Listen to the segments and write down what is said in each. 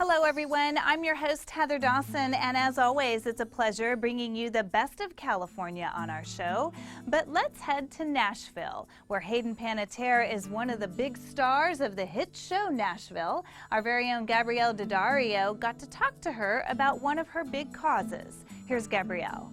Hello everyone, I'm your host Heather Dawson, and as always it's a pleasure bringing you the best of California on our show. But let's head to Nashville, where Hayden Panettiere is one of the big stars of the hit show Nashville. Our very own Gabrielle Daddario got to talk to her about one of her big causes. Here's Gabrielle.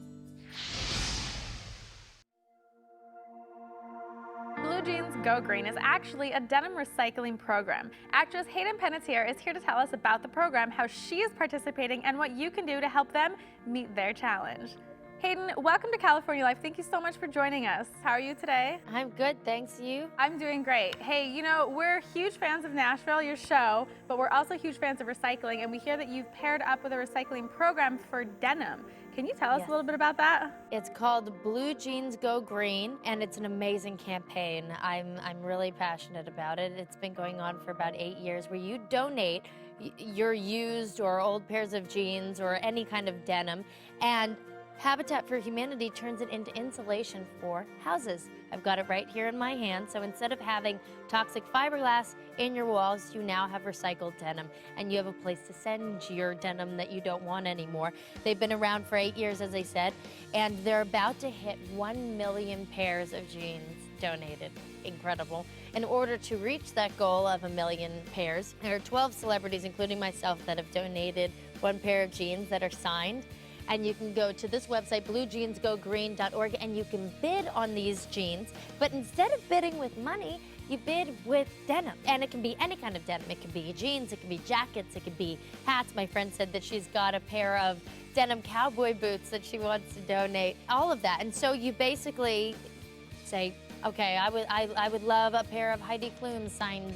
Blue Jeans Go Green is actually a denim recycling program. Actress Hayden Panettiere is here to tell us about the program, how she is participating, and what you can do to help them meet their challenge. Hayden, welcome to California Life. Thank you so much for joining us. How are you today? I'm good, thanks. You? I'm doing great. Hey, you know, we're huge fans of Nashville, your show, but we're also huge fans of recycling, and we hear that you've paired up with a recycling program for denim. Can you tell us a little bit about that? It's called Blue Jeans Go Green, and it's an amazing campaign. I'm really passionate about it. It's been going on for about 8 years, where you donate your used or old pairs of jeans or any kind of denim, and Habitat for Humanity turns it into insulation for houses. I've got it right here in my hand, so instead of having toxic fiberglass in your walls, you now have recycled denim, and you have a place to send your denim that you don't want anymore. They've been around for 8 years, as I said, and they're about to hit 1 million pairs of jeans donated. Incredible. In order to reach that goal of 1 million pairs, there are 12 celebrities, including myself, that have donated 1 pair of jeans that are signed. And you can go to this website, bluejeansgogreen.org, and you can bid on these jeans. But instead of bidding with money, you bid with denim. And it can be any kind of denim. It can be jeans, it can be jackets, it can be hats. My friend said that she's got a pair of denim cowboy boots that she wants to donate, all of that. And so you basically say, okay, I would love a pair of Heidi Klum signed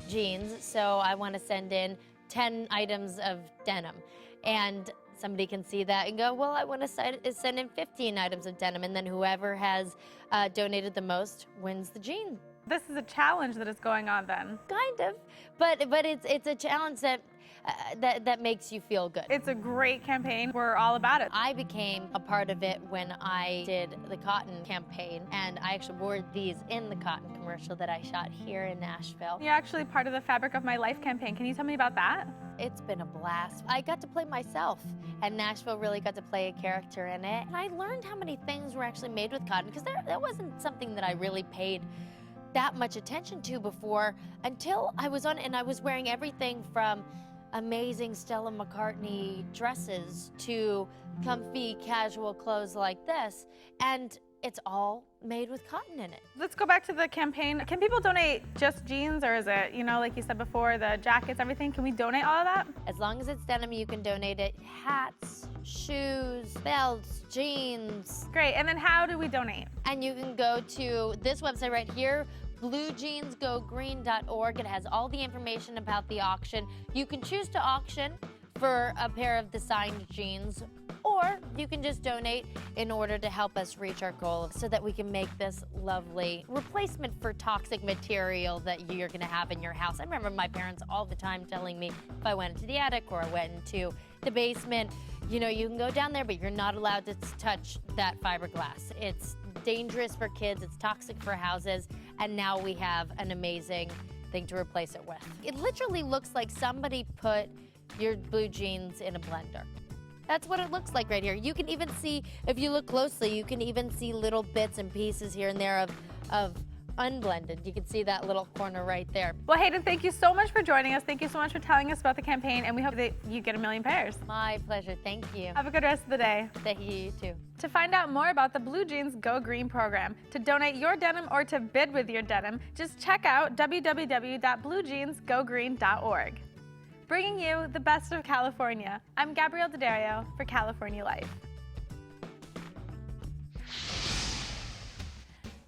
jeans, so I want to send in 10 items of denim. And somebody can see that and go, well, I want to send in 15 items of denim, and then whoever has donated the most wins the jean. This is a challenge that is going on then. Kind of, but it's a challenge that makes you feel good. It's a great campaign. We're all about it. I became a part of it when I did the cotton campaign, and I actually wore these in the cotton commercial that I shot here in Nashville. You're actually part of the Fabric of My Life campaign. Can you tell me about that? It's been a blast. I got to play myself, and Nashville really got to play a character in it. And I learned how many things were actually made with cotton, because that wasn't something that I really paid that much attention to before, until I was on it, and I was wearing everything from amazing Stella McCartney dresses to comfy casual clothes like this, and it's all made with cotton in it. Let's go back to the campaign. Can people donate just jeans, or is it, you know, like you said before, the jackets, everything? Can we donate all of that? As long as it's denim, you can donate it. Hats, shoes, belts, jeans. Great, and then how do we donate? And you can go to this website right here, bluejeansgogreen.org. It has all the information about the auction. You can choose to auction for a pair of the signed jeans, or you can just donate in order to help us reach our goal so that we can make this lovely replacement for toxic material that you're gonna have in your house. I remember my parents all the time telling me if I went into the attic or I went into the basement, you know, you can go down there, but you're not allowed to touch that fiberglass. It's dangerous for kids, it's toxic for houses, and now we have an amazing thing to replace it with. It literally looks like somebody put your blue jeans in a blender. That's what it looks like right here. You can even see, if you look closely, you can even see little bits and pieces here and there of unblended. You can see that little corner right there. Well, Hayden, thank you so much for joining us. Thank you so much for telling us about the campaign, and we hope that you get 1 million pairs. My pleasure, thank you. Have a good rest of the day. Thank you too. To find out more about the Blue Jeans Go Green program, to donate your denim or to bid with your denim, just check out www.bluejeansgogreen.org. Bringing you the best of California, I'm Gabrielle Daddario for California Life.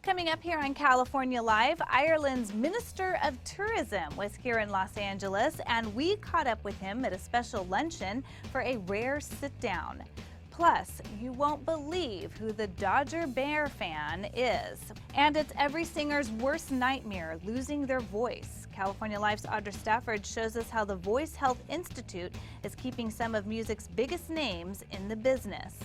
Coming up here on California Live, Ireland's Minister of Tourism was here in Los Angeles, and we caught up with him at a special luncheon for a rare sit-down. Plus, you won't believe who the Dodger Bear fan is. And it's every singer's worst nightmare, losing their voice. California Life's Audra Stafford shows us how the Voice Health Institute is keeping some of music's biggest names in the business.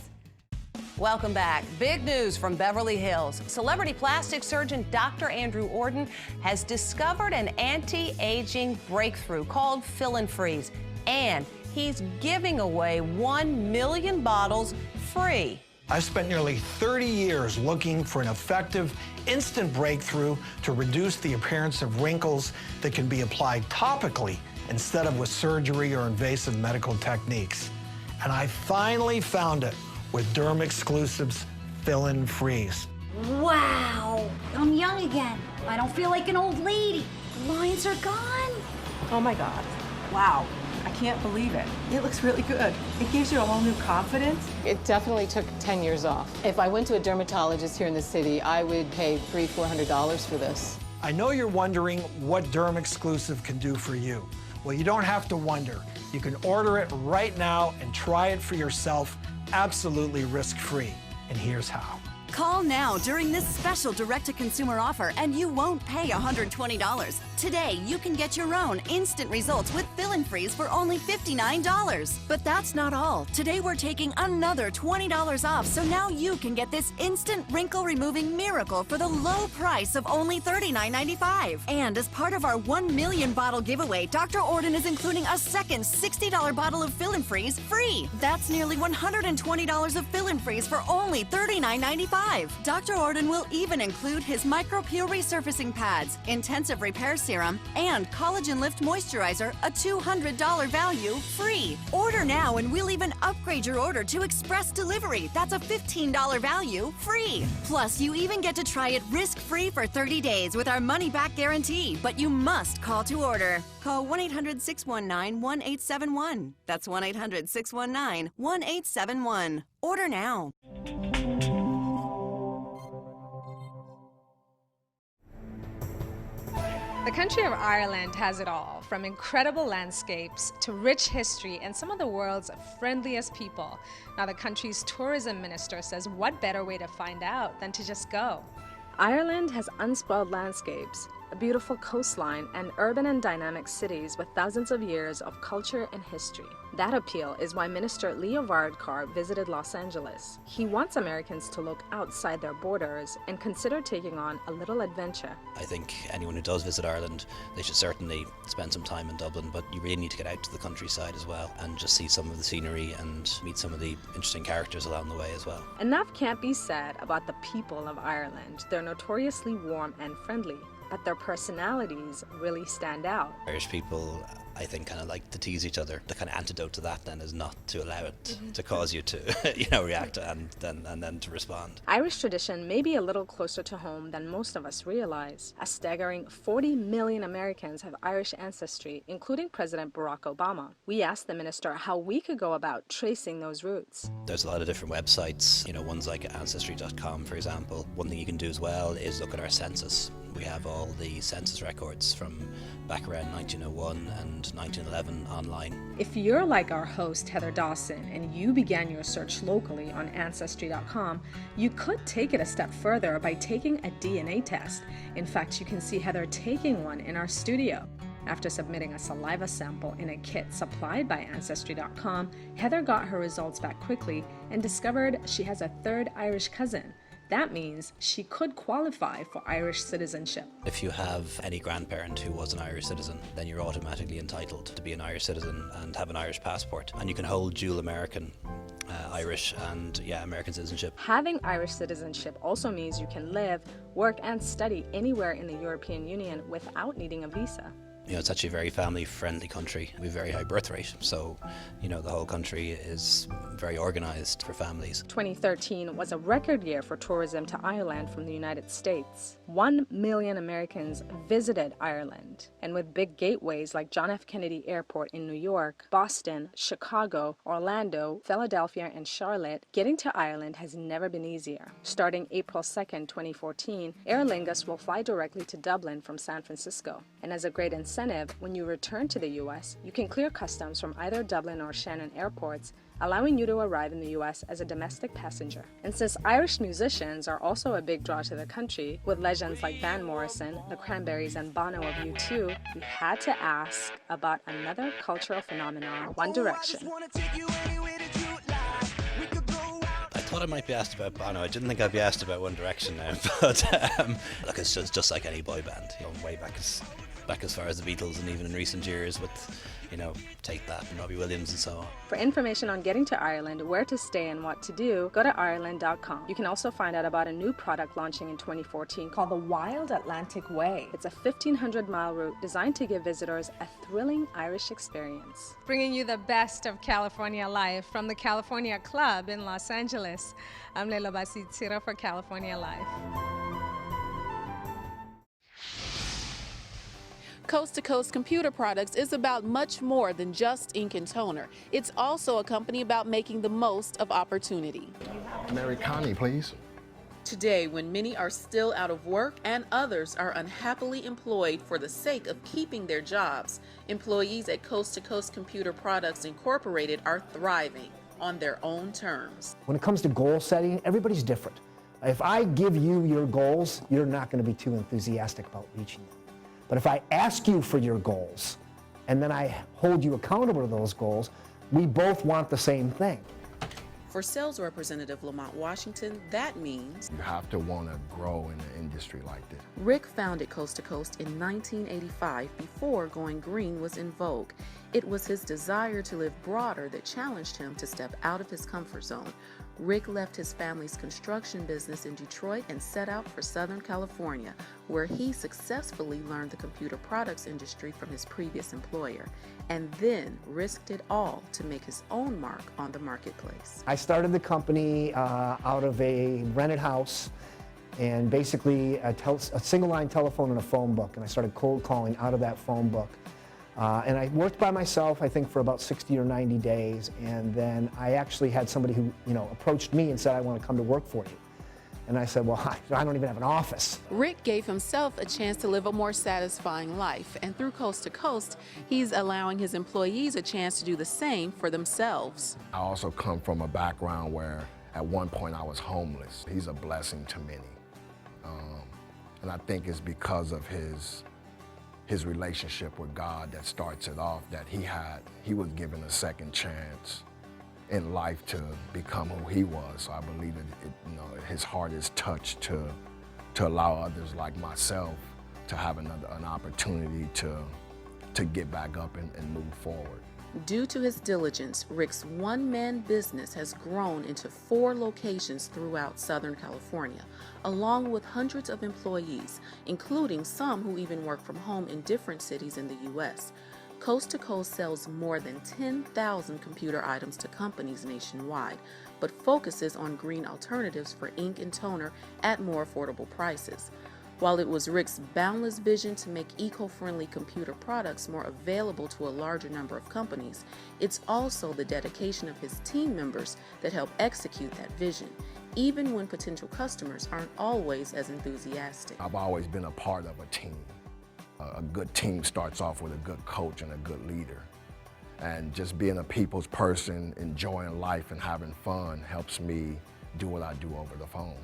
Welcome back. Big news from Beverly Hills. Celebrity plastic surgeon Dr. Andrew Orden has discovered an anti-aging breakthrough called Fill and Freeze. And he's giving away 1 million bottles free. I've spent nearly 30 years looking for an effective, instant breakthrough to reduce the appearance of wrinkles that can be applied topically instead of with surgery or invasive medical techniques. And I finally found it with Derm Exclusive's Fill-In Freeze. Wow, I'm young again. I don't feel like an old lady. The lines are gone. Oh my God. Wow. I can't believe it. It looks really good. It gives you a whole new confidence. It definitely took 10 years off. If I went to a dermatologist here in the city, I would pay $300-400 for this. I know you're wondering what Derm Exclusive can do for you. Well, you don't have to wonder. You can order it right now and try it for yourself, absolutely risk-free. And here's how. Call now during this special direct-to-consumer offer and you won't pay $120. Today, you can get your own instant results with Fill-In Freeze for only $59. But that's not all. Today, we're taking another $20 off, so now you can get this instant wrinkle-removing miracle for the low price of only $39.95. And as part of our 1 million bottle giveaway, Dr. Orden is including a second $60 bottle of Fill-In Freeze free. That's nearly $120 of Fill-In Freeze for only $39.95. Dr. Orden will even include his Micro Pure Resurfacing Pads, Intensive Repair Serum, and Collagen Lift Moisturizer, a $200 value, free. Order now and we'll even upgrade your order to express delivery. That's a $15 value, free. Plus, you even get to try it risk-free for 30 days with our money-back guarantee, but you must call to order. Call 1-800-619-1871. That's 1-800-619-1871. Order now. The country of Ireland has it all, from incredible landscapes to rich history and some of the world's friendliest people. Now the country's tourism minister says what better way to find out than to just go. Ireland has unspoiled landscapes, a beautiful coastline, and urban and dynamic cities with thousands of years of culture and history. That appeal is why Minister Leo Varadkar visited Los Angeles. He wants Americans to look outside their borders and consider taking on a little adventure. I think anyone who does visit Ireland, they should certainly spend some time in Dublin, but you really need to get out to the countryside as well and just see some of the scenery and meet some of the interesting characters along the way as well. Enough can't be said about the people of Ireland. They're notoriously warm and friendly, but their personalities really stand out. Irish people, I think, kind of like to tease each other. The kind of antidote to that then is not to allow it to cause you to, react and then to respond. Irish tradition may be a little closer to home than most of us realize. A staggering 40 million Americans have Irish ancestry, including President Barack Obama. We asked the minister how we could go about tracing those roots. There's a lot of different websites, ones like Ancestry.com, for example. One thing you can do as well is look at our census. We have all the census records from back around 1901 and 1911 online. If you're like our host, Heather Dawson, and you began your search locally on Ancestry.com, you could take it a step further by taking a DNA test. In fact, you can see Heather taking one in our studio. After submitting a saliva sample in a kit supplied by Ancestry.com, Heather got her results back quickly and discovered she has a third Irish cousin. That means she could qualify for Irish citizenship. If you have any grandparent who was an Irish citizen, then you're automatically entitled to be an Irish citizen and have an Irish passport. And you can hold dual American, Irish and American citizenship. Having Irish citizenship also means you can live, work and study anywhere in the European Union without needing a visa. It's actually a very family-friendly country. We have a very high birth rate, so, the whole country is very organised for families. 2013 was a record year for tourism to Ireland from the United States. 1 million Americans visited Ireland, and with big gateways like John F. Kennedy Airport in New York, Boston, Chicago, Orlando, Philadelphia, and Charlotte, getting to Ireland has never been easier. Starting April 2nd, 2014, Aer Lingus will fly directly to Dublin from San Francisco, and as a great incentive, when you return to the U.S., you can clear customs from either Dublin or Shannon airports, allowing you to arrive in the U.S. as a domestic passenger. And since Irish musicians are also a big draw to the country, with legends like Van Morrison, the Cranberries, and Bono of U2, we had to ask about another cultural phenomenon, One Direction. I thought I might be asked about Bono. I didn't think I'd be asked about One Direction now, but look, it's just like any boy band. Way back as back as far as the Beatles, and even in recent years with, you know, Take That and Robbie Williams and so on. For information on getting to Ireland, where to stay and what to do, go to Ireland.com. You can also find out about a new product launching in 2014 called the Wild Atlantic Way. It's a 1,500-mile route designed to give visitors a thrilling Irish experience. Bringing you the best of California life from the California Club in Los Angeles. I'm Leila Basitira for California Life. Coast to Coast Computer Products is about much more than just ink and toner. It's also a company about making the most of opportunity. Mary Connie, please. Today, when many are still out of work and others are unhappily employed for the sake of keeping their jobs, employees at Coast to Coast Computer Products Incorporated are thriving on their own terms. When it comes to goal setting, everybody's different. If I give you your goals, you're not going to be too enthusiastic about reaching them. But if I ask you for your goals, and then I hold you accountable to those goals, we both want the same thing. For Sales Representative Lamont Washington, that means you have to want to grow in an industry like this. Rick founded Coast to Coast in 1985 before going green was in vogue. It was his desire to live broader that challenged him to step out of his comfort zone. Rick left his family's construction business in Detroit and set out for Southern California, where he successfully learned the computer products industry from his previous employer, and then risked it all to make his own mark on the marketplace. I started the company out of a rented house and basically a single line telephone and a phone book, and I started cold calling out of that phone book. And I worked by myself, I think, for about 60 or 90 days, and then I actually had somebody who, approached me and said, I want to come to work for you. And I said, well, I don't even have an office. Rick gave himself a chance to live a more satisfying life, and through Coast to Coast, he's allowing his employees a chance to do the same for themselves. I also come from a background where at one point I was homeless. He's a blessing to many. And I think it's because of his relationship with God that starts it off, that he was given a second chance in life to become who he was. So I believe that his heart is touched to allow others like myself to have an opportunity to get back up and move forward. Due to his diligence, Rick's one-man business has grown into 4 locations throughout Southern California, along with hundreds of employees, including some who even work from home in different cities in the U.S. Coast to Coast sells more than 10,000 computer items to companies nationwide, but focuses on green alternatives for ink and toner at more affordable prices. While it was Rick's boundless vision to make eco-friendly computer products more available to a larger number of companies, it's also the dedication of his team members that help execute that vision, even when potential customers aren't always as enthusiastic. I've always been a part of a team. A good team starts off with a good coach and a good leader. And just being a people's person, enjoying life and having fun helps me do what I do over the phone.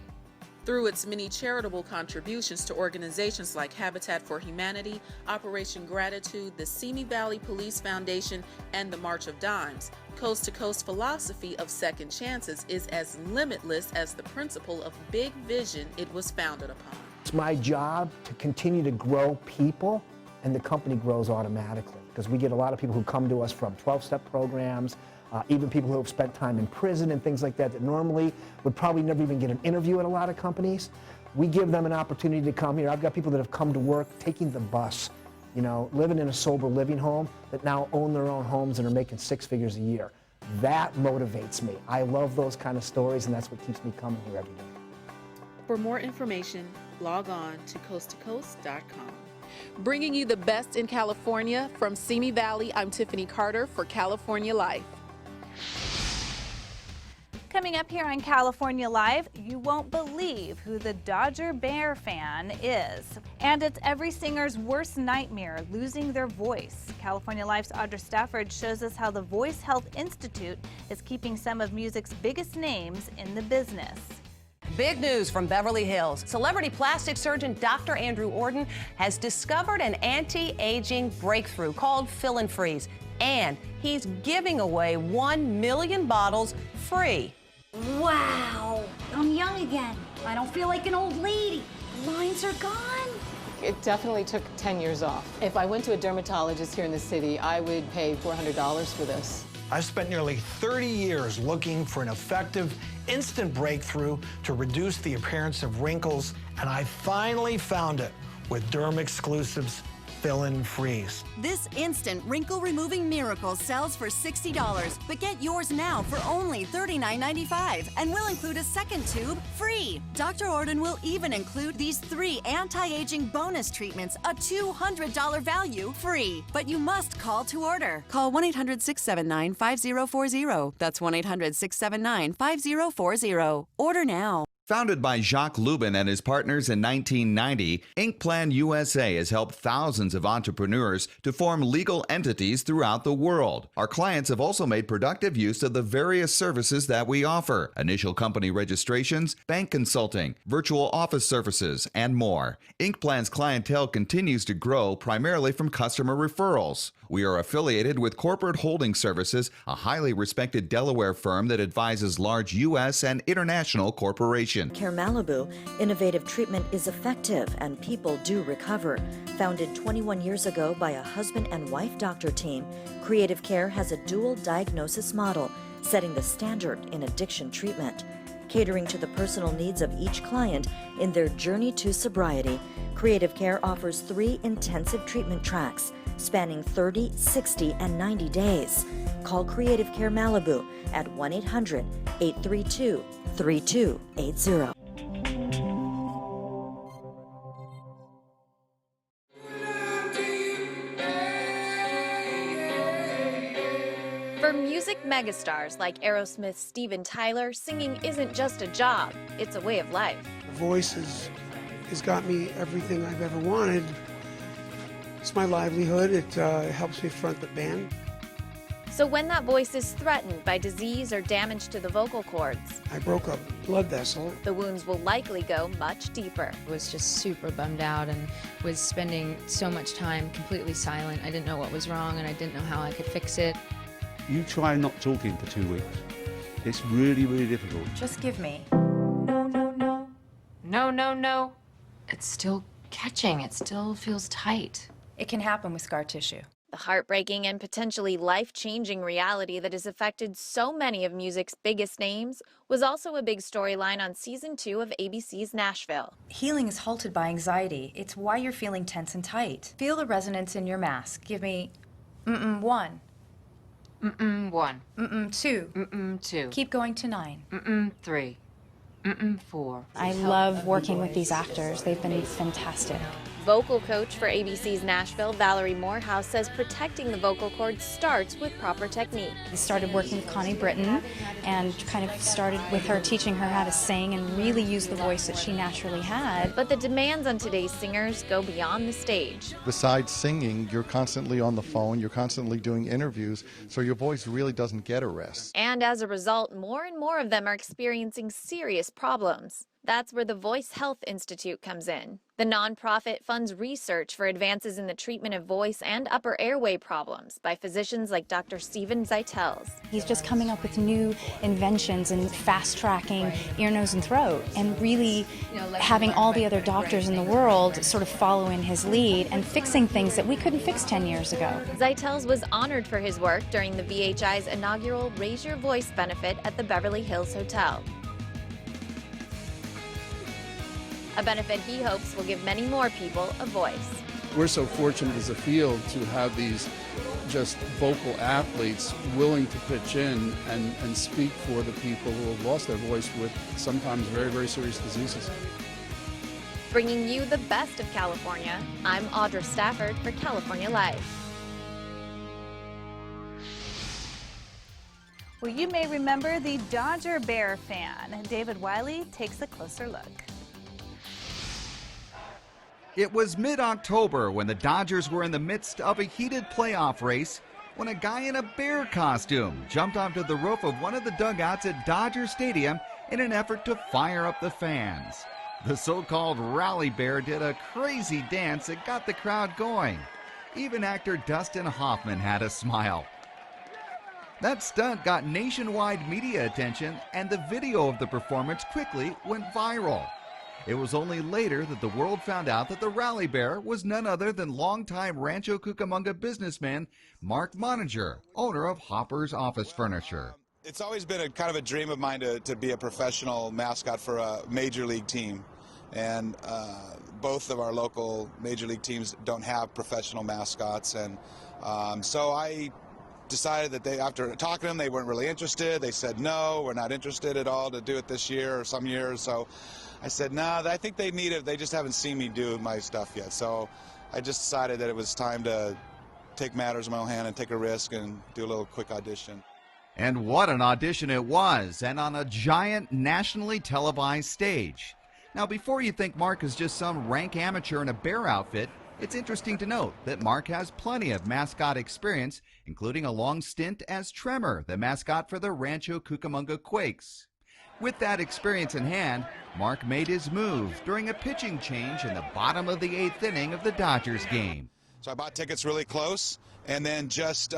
Through its many charitable contributions to organizations like Habitat for Humanity, Operation Gratitude, the Simi Valley Police Foundation, and the March of Dimes, Coast to Coast's philosophy of second chances is as limitless as the principle of big vision it was founded upon. It's my job to continue to grow people, and the company grows automatically, because we get a lot of people who come to us from 12-step programs, even people who have spent time in prison and things like that normally would probably never even get an interview at a lot of companies. We give them an opportunity to come here. I've got people that have come to work taking the bus, living in a sober living home, that now own their own homes and are making 6 figures a year. That motivates me. I love those kind of stories, and that's what keeps me coming here every day. For more information, log on to coasttocoast.com. Bringing you the best in California from Simi Valley, I'm Tiffany Carter for California Life. Coming up here on California Live, you won't believe who the Dodger Bear fan is. And it's every singer's worst nightmare, losing their voice. California Life's Audra Stafford shows us how the Voice Health Institute is keeping some of music's biggest names in the business. Big news from Beverly Hills. Celebrity plastic surgeon Dr. Andrew Ordon has discovered an anti-aging breakthrough called Fill and Freeze, and he's giving away 1 million bottles free. Wow, I'm young again. I don't feel like an old lady. The lines are gone. It definitely took 10 years off. If I went to a dermatologist here in the city, I would pay $400 for this. I've spent nearly 30 years looking for an effective, instant breakthrough to reduce the appearance of wrinkles, and I finally found it with Derm Exclusives Fill-In Freeze. This instant wrinkle-removing miracle sells for $60, but get yours now for only $39.95, and we'll include a second tube free. Dr. Orden will even include these 3 anti-aging bonus treatments, a $200 value, free. But you must call to order. Call 1-800-679-5040. That's 1-800-679-5040. Order now. Founded by Jacques Lubin and his partners in 1990, InkPlan USA has helped thousands of entrepreneurs to form legal entities throughout the world. Our clients have also made productive use of the various services that we offer: initial company registrations, bank consulting, virtual office services, and more. InkPlan's clientele continues to grow primarily from customer referrals. We are affiliated with Corporate Holding Services, a highly respected Delaware firm that advises large U.S. and international corporations. Care Malibu, innovative treatment is effective and people do recover. Founded 21 years ago by a husband and wife doctor team, Creative Care has a dual diagnosis model, setting the standard in addiction treatment. Catering to the personal needs of each client in their journey to sobriety, Creative Care offers 3 intensive treatment tracks spanning 30, 60, and 90 days. Call Creative Care Malibu at 1-800-832-3280. For music megastars like Aerosmith's Steven Tyler, singing isn't just a job, it's a way of life. The voice has got me everything I've ever wanted. It's my livelihood. It helps me front the band. So when that voice is threatened by disease or damage to the vocal cords, I broke a blood vessel. the wounds will likely go much deeper. I was just super bummed out and was spending so much time completely silent. I didn't know what was wrong and I didn't know how I could fix it. You try not talking for 2 weeks. It's really, really difficult. Just give me. No, no, no. No, no, no. It's still catching. It still feels tight. It can happen with scar tissue. The heartbreaking and potentially life-changing reality that has affected so many of music's biggest names was also a big storyline on season 2 of ABC's Nashville. Healing is halted by anxiety. It's why you're feeling tense and tight. Feel the resonance in your mask. Give me one. 1. 2. 2. Keep going to 9. 3. 4. I love working with these actors. They've been fantastic. Vocal coach for ABC's Nashville, Valerie Morehouse, says protecting the vocal cords starts with proper technique. I started working with Connie Britton and kind of started with her, teaching her how to sing and really use the voice that she naturally had. But the demands on today's singers go beyond the stage. Besides singing, you're constantly on the phone, you're constantly doing interviews, so your voice really doesn't get a rest. And as a result, more and more of them are experiencing serious problems. That's where the Voice Health Institute comes in. The nonprofit funds research for advances in the treatment of voice and upper airway problems by physicians like Dr. Steven Zeitels. He's just coming up with new inventions and fast-tracking ear, nose, and throat, and really having all the other doctors in the world sort of follow in his lead and fixing things that we couldn't fix 10 years ago. Zeitels was honored for his work during the VHI's inaugural Raise Your Voice benefit at the Beverly Hills Hotel. A benefit he hopes will give many more people a voice. We're so fortunate as a field to have these just vocal athletes willing to pitch in and speak for the people who have lost their voice with sometimes very, very serious diseases. Bringing you the best of California, I'm Audra Stafford for California Live. Well, you may remember the Dodger Bear fan. David Wiley takes a closer look. It was mid-October when the Dodgers were in the midst of a heated playoff race when a guy in a bear costume jumped onto the roof of one of the dugouts at Dodger Stadium in an effort to fire up the fans. The so-called rally bear did a crazy dance that got the crowd going. Even actor Dustin Hoffman had a smile. That stunt got nationwide media attention, and the video of the performance quickly went viral. It was only later that the world found out that the Rally Bear was none other than longtime Rancho Cucamonga businessman Mark Moninger, owner of Hopper's Office Furniture. It's always been a kind of a dream of mine to be a professional mascot for a major league team. And both of our local major league teams don't have professional mascots. And so I decided that after talking to them, they weren't really interested. They said, no, we're not interested at all to do it this year or some years. So I said, no, I think they need it. They just haven't seen me do my stuff yet. So I just decided that it was time to take matters in my own hand and take a risk and do a little quick audition. And what an audition it was, and on a giant nationally televised stage. Now, before you think Mark is just some rank amateur in a bear outfit, it's interesting to note that Mark has plenty of mascot experience, including a long stint as Tremor, the mascot for the Rancho Cucamonga Quakes. With that experience in hand, Mark made his move during a pitching change in the bottom of the 8th inning of the Dodgers game. So I bought tickets really close and then just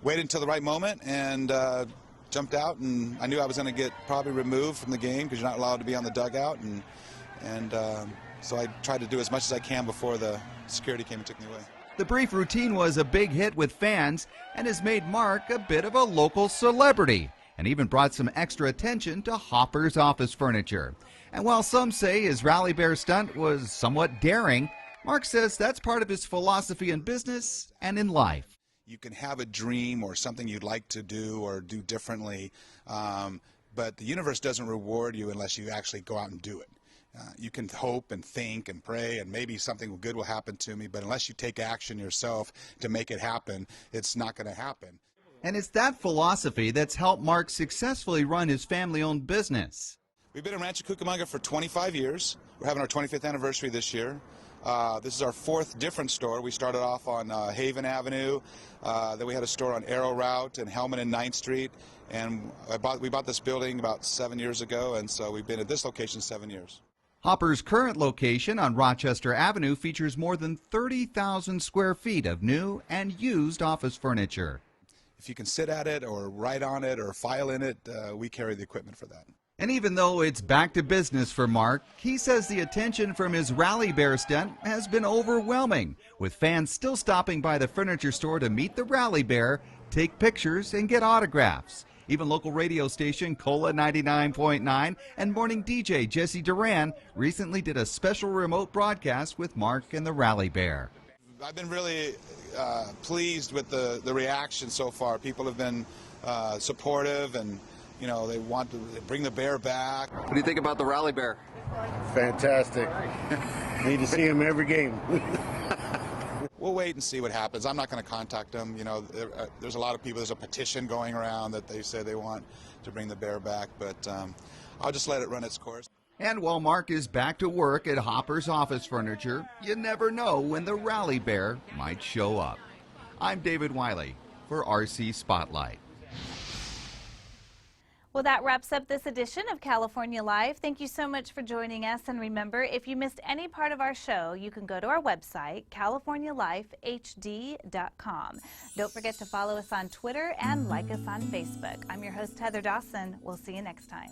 waited until the right moment and jumped out, and I knew I was going to get probably removed from the game because you're not allowed to be on the dugout, and so I tried to do as much as I can before the security came and took me away. The brief routine was a big hit with fans and has made Mark a bit of a local celebrity, and even brought some extra attention to Hopper's Office Furniture. And while some say his Rally Bear stunt was somewhat daring, Mark says that's part of his philosophy in business and in life. You can have a dream or something you'd like to do or do differently, but the universe doesn't reward you unless you actually go out and do it. You can hope and think and pray and maybe something good will happen to me, but unless you take action yourself to make it happen, it's not going to happen. And it's that philosophy that's helped Mark successfully run his family-owned business. We've been in Rancho Cucamonga for 25 years. We're having our 25th anniversary this year. This is our 4th different store. We started off on Haven Avenue, then we had a store on Arrow Route and Hellman and 9th Street, and we bought this building about 7 years ago, and so we've been at this location 7 years. Hopper's current location on Rochester Avenue features more than 30,000 square feet of new and used office furniture. If you can sit at it or write on it or file in it, we carry the equipment for that. And even though it's back to business for Mark, he says the attention from his Rally Bear stunt has been overwhelming, with fans still stopping by the furniture store to meet the Rally Bear, take pictures, and get autographs. Even local radio station Cola 99.9 and morning DJ Jesse Duran recently did a special remote broadcast with Mark and the Rally Bear. I've been really pleased with the reaction so far. People have been supportive, and you know, they want to bring the bear back. What do you think about the Rally Bear? Fantastic. Need to see him every game. We'll wait and see what happens. I'm not going to contact them. You know, there's a lot of people. There's a petition going around that they say they want to bring the bear back, but I'll just let it run its course. And while Mark is back to work at Hopper's Office Furniture, you never know when the Rally Bear might show up. I'm David Wiley for RC Spotlight. Well, that wraps up this edition of California Live. Thank you so much for joining us. And remember, if you missed any part of our show, you can go to our website, californialifehd.com. Don't forget to follow us on Twitter and like us on Facebook. I'm your host, Heather Dawson. We'll see you next time.